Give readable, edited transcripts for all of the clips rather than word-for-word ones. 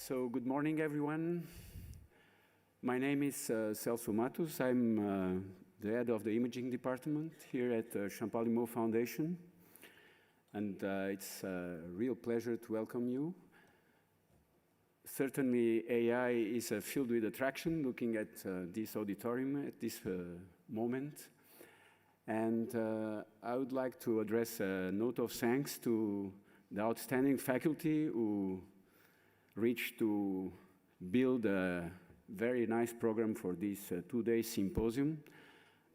So good morning, everyone. My name is Celso Matos. I'm the head of the imaging department here at Champalimaud Foundation. And it's a real pleasure to welcome you. Certainly, AI is filled with attraction looking at this auditorium at this moment. And I would like to address a note of thanks to the outstanding faculty who reached to build a very nice program for this two-day symposium.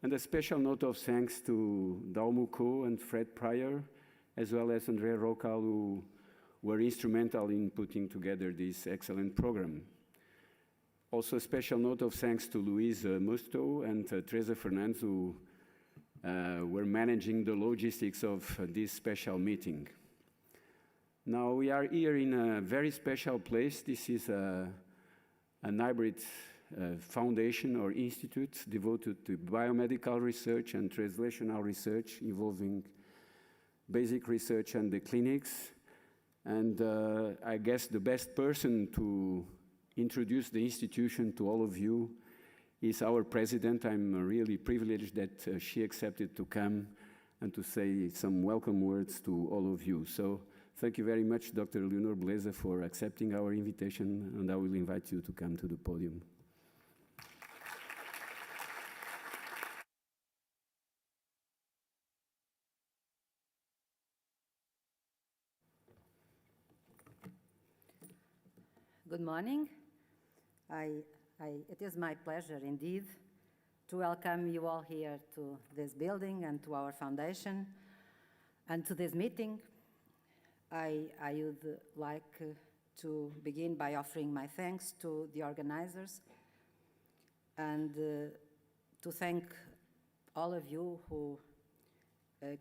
And a special note of thanks to Dow-Mu Koh and Fred Pryor, as well as Andrea Rocal, who were instrumental in putting together this excellent program. Also a special note of thanks to Louise Musto and Teresa Fernandes, who were managing the logistics of this special meeting. Now, we are here in a very special place. This is an hybrid foundation or institute devoted to biomedical research and translational research involving basic research and the clinics. And I guess the best person to introduce the institution to all of you is our president. I'm really privileged that she accepted to come and to say some welcome words to all of you. So thank you very much, Dr. Leonor Beleza, for accepting our invitation, and I will invite you to come to the podium. Good morning. It is my pleasure indeed to welcome you all here to this building and to our foundation and to this meeting. I would like to begin by offering my thanks to the organizers and to thank all of you who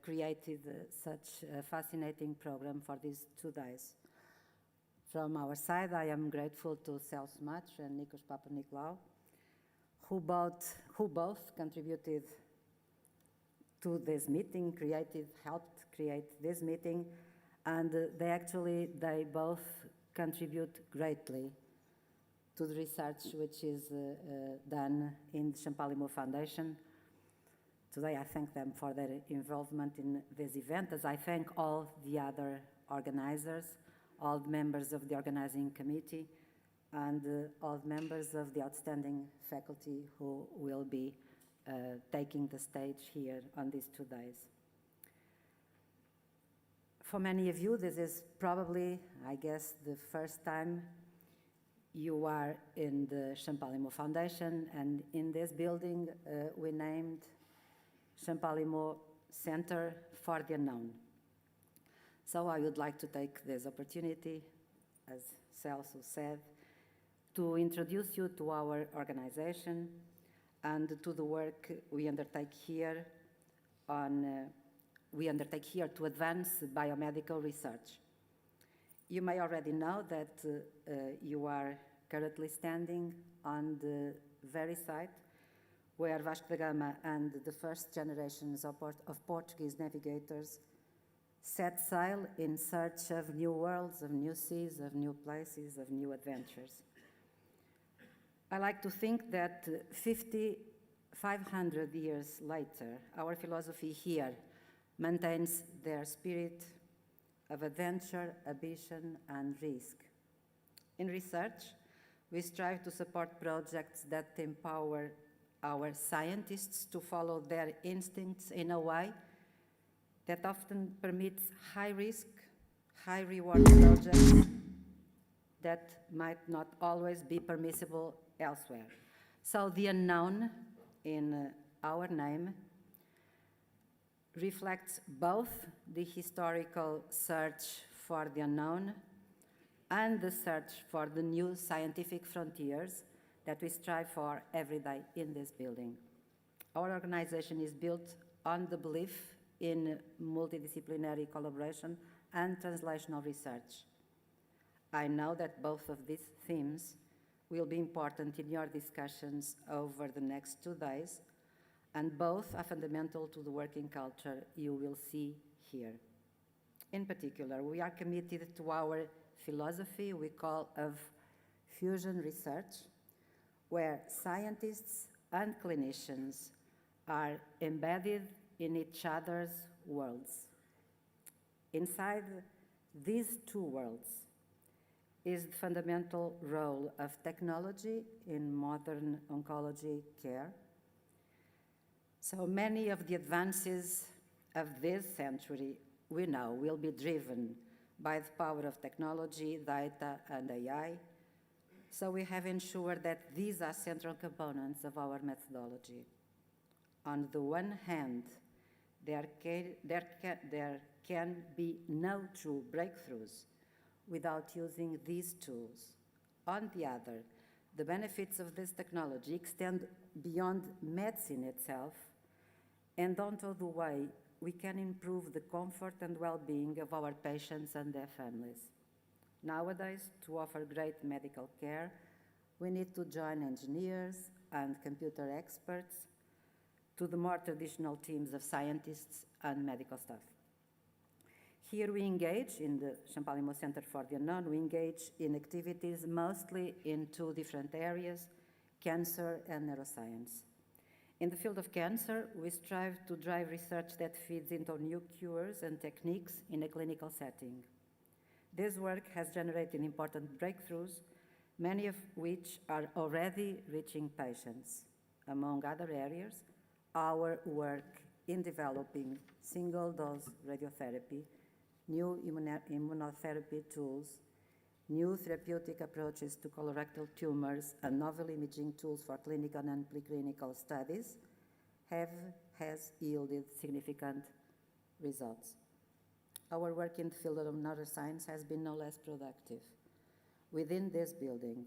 created such a fascinating program for these 2 days. From our side, I am grateful to Celso Matos and Nikos Papanikolaou, who both contributed to this meeting, helped create this meeting, and they both contribute greatly to the research which is done in the Champalimaud Foundation. Today I thank them for their involvement in this event, as I thank all the other organizers, all the members of the organizing committee, and all the members of the outstanding faculty who will be taking the stage here on these 2 days. For many of you, this is probably, I guess, the first time you are in the Champalimaud Foundation, and in this building we named Champalimaud Center for the Unknown. So I would like to take this opportunity, as Celso said, to introduce you to our organization and to the work we undertake here to advance biomedical research. You may already know that you are currently standing on the very site where Vasco da Gama and the first generations of Portuguese navigators set sail in search of new worlds, of new seas, of new places, of new adventures. I like to think that 500 years later, our philosophy here maintains their spirit of adventure, ambition, and risk. In research, we strive to support projects that empower our scientists to follow their instincts in a way that often permits high-risk, high-reward projects that might not always be permissible elsewhere. So the unknown in our name reflects both the historical search for the unknown and the search for the new scientific frontiers that we strive for every day in this building. Our organization is built on the belief in multidisciplinary collaboration and translational research. I know that both of these themes will be important in your discussions over the next 2 days, and both are fundamental to the working culture you will see here. In particular, we are committed to our philosophy we call of fusion research, where scientists and clinicians are embedded in each other's worlds. Inside these two worlds is the fundamental role of technology in modern oncology care. So many of the advances of this century, we know, will be driven by the power of technology, data, and AI. So we have ensured that these are central components of our methodology. On the one hand, there can be no true breakthroughs without using these tools. On the other, the benefits of this technology extend beyond medicine itself and onto the way we can improve the comfort and well-being of our patients and their families. Nowadays, to offer great medical care, we need to join engineers and computer experts to the more traditional teams of scientists and medical staff. Here we engage in the Champalimaud Center for the Unknown, we engage in activities mostly in two different areas, cancer and neuroscience. In the field of cancer, we strive to drive research that feeds into new cures and techniques in a clinical setting. This work has generated important breakthroughs, many of which are already reaching patients. Among other areas, our work in developing single-dose radiotherapy, new immunotherapy tools, new therapeutic approaches to colorectal tumors, and novel imaging tools for clinical and preclinical studies has yielded significant results. Our work in the field of neuroscience has been no less productive. Within this building,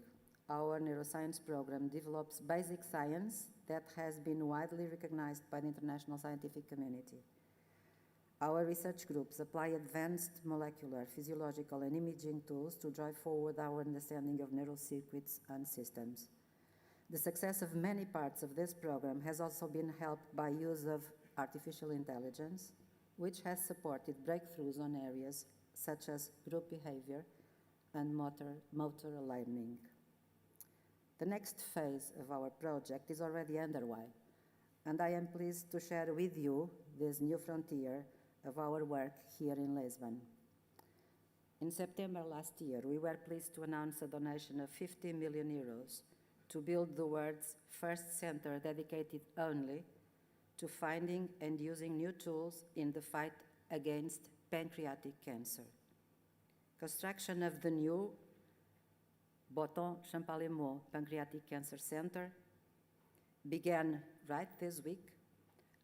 our neuroscience program develops basic science that has been widely recognized by the international scientific community. Our research groups apply advanced molecular, physiological, and imaging tools to drive forward our understanding of neural circuits and systems. The success of many parts of this program has also been helped by use of artificial intelligence, which has supported breakthroughs on areas such as group behavior and motor learning. The next phase of our project is already underway, and I am pleased to share with you this new frontier of our work here in Lisbon. In September last year, we were pleased to announce a donation of 50 million euros to build the world's first center dedicated only to finding and using new tools in the fight against pancreatic cancer. Construction of the new Champalimaud Pancreatic Cancer Center began right this week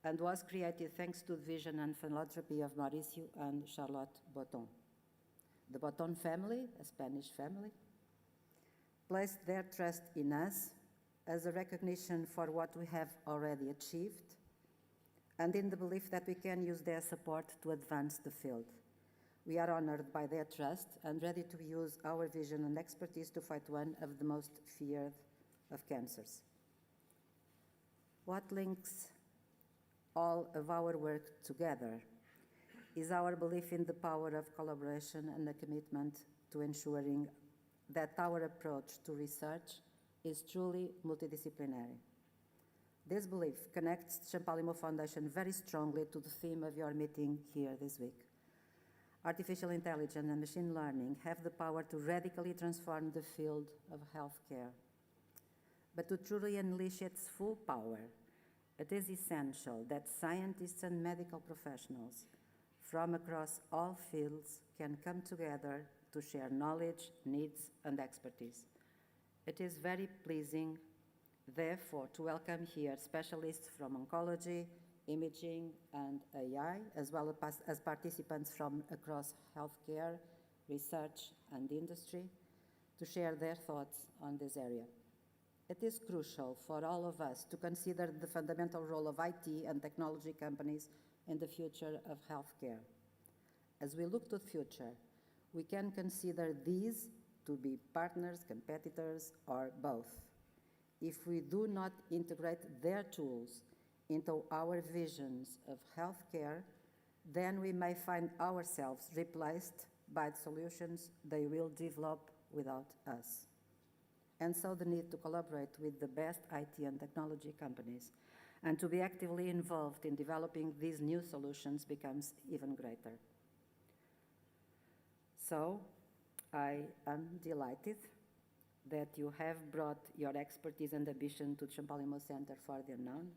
and was created thanks to the vision and philanthropy of Mauricio and Charlotte Boton. The Boton family, a Spanish family, placed their trust in us as a recognition for what we have already achieved and in the belief that we can use their support to advance the field. We are honored by their trust and ready to use our vision and expertise to fight one of the most feared of cancers. What links all of our work together is our belief in the power of collaboration and a commitment to ensuring that our approach to research is truly multidisciplinary. This belief connects the Champalimaud Foundation very strongly to the theme of your meeting here this week. Artificial intelligence and machine learning have the power to radically transform the field of healthcare. But to truly unleash its full power, it is essential that scientists and medical professionals from across all fields can come together to share knowledge, needs, and expertise. It is very pleasing, therefore, to welcome here specialists from oncology, imaging, and AI, as well as participants from across healthcare, research, and industry, to share their thoughts on this area. It is crucial for all of us to consider the fundamental role of IT and technology companies in the future of healthcare. As we look to the future, we can consider these to be partners, competitors, or both. If we do not integrate their tools into our visions of healthcare, then we may find ourselves replaced by the solutions they will develop without us. and so the need to collaborate with the best IT and technology companies and to be actively involved in developing these new solutions becomes even greater. So, I am delighted that you have brought your expertise and ambition to the Champalimaud Center for the Unknown.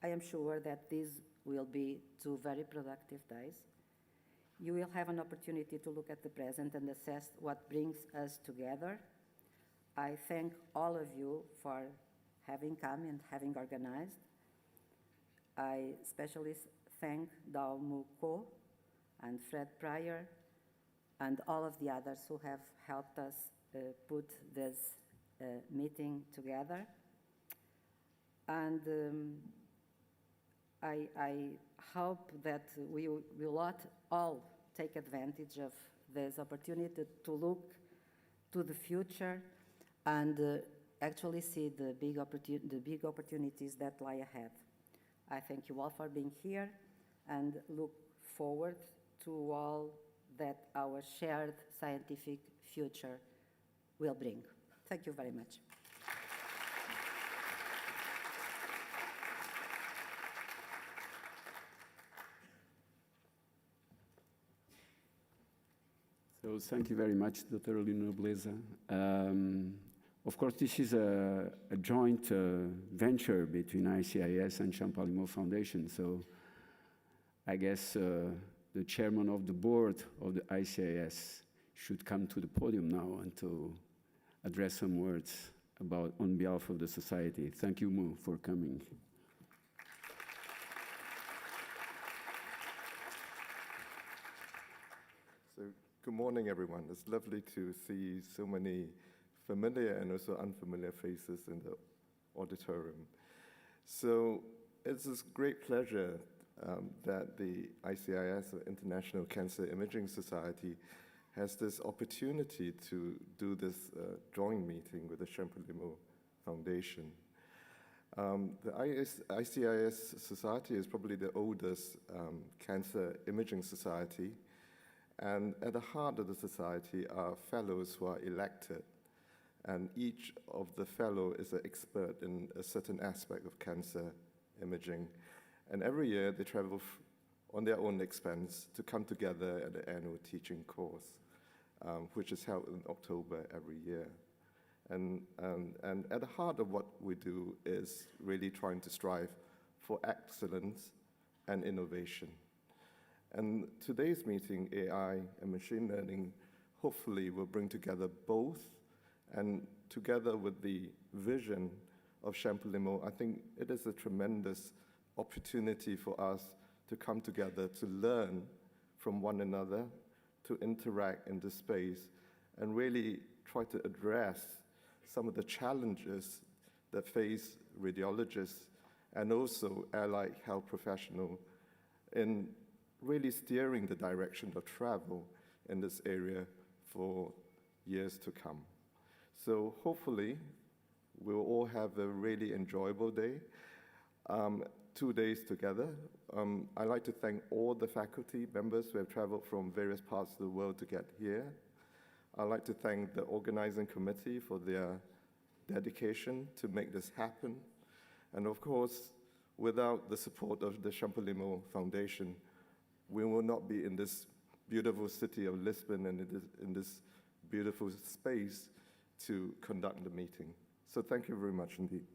I am sure that these will be 2 very productive days. You will have an opportunity to look at the present and assess what brings us together. I thank all of you for having come and having organized. I especially thank Dow-Mu Koh and Fred Pryor and all of the others who have helped us put this meeting together. And I hope that we will all take advantage of this opportunity to look to the future and actually see the big opportunities that lie ahead. I thank you all for being here and look forward to all that our shared scientific future will bring. Thank you very much. So thank you very much, Dr. Leonor Beleza. Of course, this is a joint venture between ICIS and Champalimaud Foundation. So I guess the chairman of the board of the ICIS should come to the podium now and to address some words on behalf of the society. Thank you, Mu, for coming. So good morning, everyone. It's lovely to see so many familiar and also unfamiliar faces in the auditorium. So it's a great pleasure that the ICIS, or International Cancer Imaging Society, has this opportunity to do this joint meeting with the Champalimaud Foundation. The ICIS Society is probably the oldest cancer imaging society, and at the heart of the society are fellows who are elected, and each of the fellow is an expert in a certain aspect of cancer imaging. And every year they travel on their own expense to come together at the annual teaching course, which is held in October every year. And at the heart of what we do is really trying to strive for excellence and innovation. And today's meeting, AI and machine learning, hopefully will bring together both, and together with the vision of Champalimaud, I think it is a tremendous opportunity for us to come together to learn from one another, to interact in this space, and really try to address some of the challenges that face radiologists and also allied health professionals in really steering the direction of travel in this area for years to come. So hopefully we'll all have a really enjoyable day, 2 days together. I'd like to thank all the faculty members who have traveled from various parts of the world to get here. I'd like to thank the organizing committee for their dedication to make this happen. And of course, without the support of the Champalimaud Foundation, we will not be in this beautiful city of Lisbon and in this beautiful space to conduct the meeting. So thank you very much indeed.